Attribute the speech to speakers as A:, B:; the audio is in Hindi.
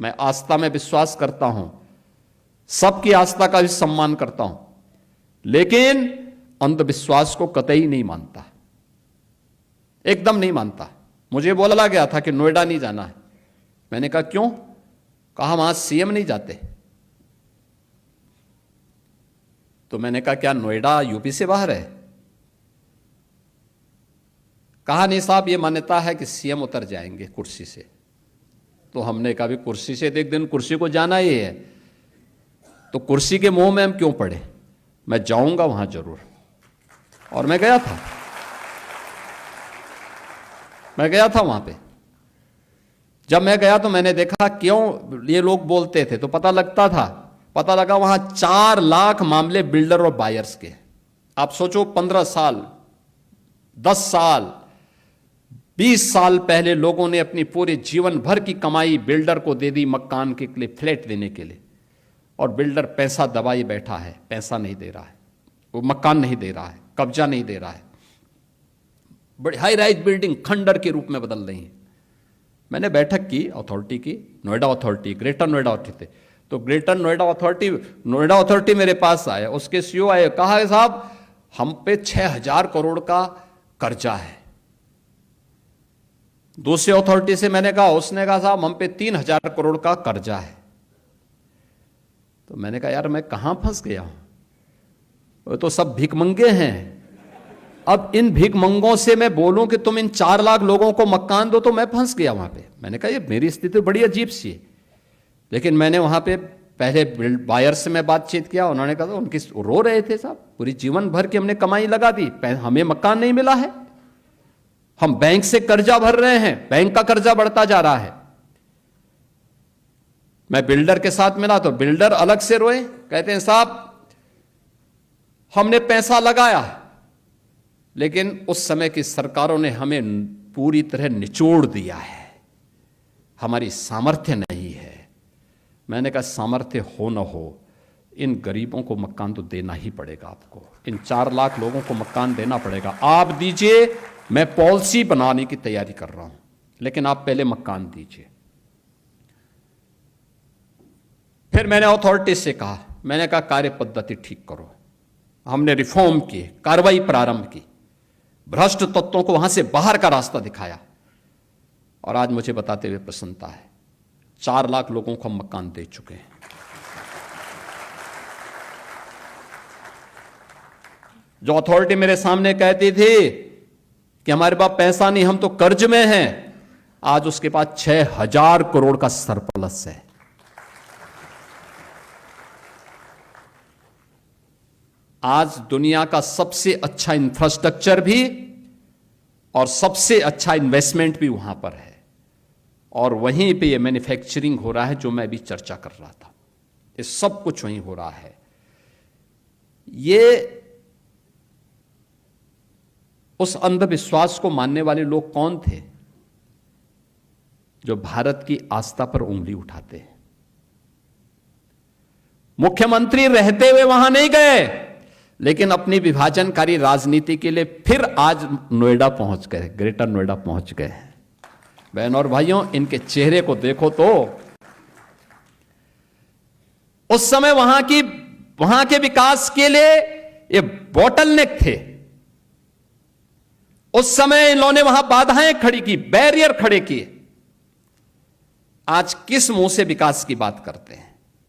A: मैं आस्था में विश्वास करता हूं, सबकी आस्था का भी सम्मान करता हूं, लेकिन अंधविश्वास को कतई नहीं मानता, एकदम नहीं मानता। मुझे बोला गया था कि नोएडा नहीं जाना है। मैंने कहा क्यों? कहा वहां सीएम नहीं जाते। तो मैंने कहा क्या नोएडा यूपी से बाहर है? कहा नहीं साहब, ये मान्यता है कि सीएम उतर जाएंगे कुर्सी से। तो हमने कहा भी कुर्सी से तो एक दिन कुर्सी को जाना ही है, तो कुर्सी के मोह में हम क्यों पड़े? मैं जाऊंगा वहां जरूर। और मैं गया था वहां पे। जब मैं गया तो मैंने देखा क्यों ये लोग बोलते थे, तो पता लगा वहां 4 लाख मामले बिल्डर और बायर्स के। आप सोचो 15 साल, 10 साल, 20 साल पहले लोगों ने अपनी पूरे जीवन भर की कमाई बिल्डर को दे दी मकान के लिए, फ्लैट देने के लिए, और बिल्डर पैसा दबाए बैठा है, पैसा नहीं दे रहा है, वो मकान नहीं दे रहा है, कब्जा नहीं दे रहा है, बड़ी हाई राइज बिल्डिंग खंडर के रूप में बदल रही है। मैंने बैठक की अथॉरिटी की, Noida authority, greater Noida authority. तो ग्रेटर नोएडा अथॉरिटी मेरे पास आया, उसके सीईओ आए, कहा साहब हम पे 6,000 करोड़ का कर्जा है। दूसरी अथॉरिटी से मैंने कहा, उसने कहा साहब हम पे 3,000 करोड़ का कर्जा है। तो मैंने कहा यार मैं कहां फंस गया हूं, वो तो सब भिखमंगे हैं। अब इन भिखमंगों से मैं बोलूं कि तुम इन 4 लाख लोगों को मकान दो, तो मैं फंस गया वहां पे। मैंने कहा ये मेरी स्थिति बड़ी अजीब सी है। लेकिन मैंने वहां पे पहले बायर से मैं बातचीत किया, उन्होंने कहा उनकी रो रहे थे साहब, पूरी जीवन भर की हमने कमाई लगा दी, हमें मकान नहीं मिला है, हम बैंक से कर्जा भर रहे हैं, बैंक का कर्जा बढ़ता जा रहा है। मैं बिल्डर के साथ मिला तो बिल्डर अलग से रोए, कहते हैं साहब हमने पैसा लगाया, लेकिन उस समय की सरकारों ने हमें पूरी तरह निचोड़ दिया है, हमारी सामर्थ्य नहीं है। मैंने कहा सामर्थ्य हो न हो, इन गरीबों को मकान तो देना ही पड़ेगा आपको, इन 4 लाख लोगों को मकान देना पड़ेगा। आप दीजिए, मैं पॉलिसी बनाने की तैयारी कर रहा हूं, लेकिन आप पहले मकान दीजिए। फिर मैंने अथॉरिटी से कहा, मैंने कहा कार्य पद्धति ठीक करो। हमने रिफॉर्म किए, कार्रवाई प्रारंभ की, भ्रष्ट तत्वों को वहां से बाहर का रास्ता दिखाया, और आज मुझे बताते हुए प्रसन्नता है 4 लाख लोगों को हम मकान दे चुके हैं। जो अथॉरिटी मेरे सामने कहती थी कि हमारे पास पैसा नहीं, हम तो कर्ज में हैं, आज उसके पास 6,000 करोड़ का सरप्लस है। आज दुनिया का सबसे अच्छा इंफ्रास्ट्रक्चर भी और सबसे अच्छा इन्वेस्टमेंट भी वहां पर है, और वहीं पे ये मैन्युफैक्चरिंग हो रहा है जो मैं अभी चर्चा कर रहा था, ये सब कुछ वहीं हो रहा है। ये उस अंधविश्वास को मानने वाले लोग कौन थे जो भारत की आस्था पर उंगली उठाते हैं? मुख्यमंत्री रहते हुए वहां नहीं गए, लेकिन अपनी विभाजनकारी राजनीति के लिए फिर आज नोएडा पहुंच गए, ग्रेटर नोएडा पहुंच गए। बहन और भाइयों, इनके चेहरे को देखो तो उस समय वहां के विकास के लिए ये बॉटलनेक थे। उस समय इन्होंने वहां बाधाएं खड़ी की, बैरियर खड़े किए। आज किस मुंह से विकास की बात करते हैं?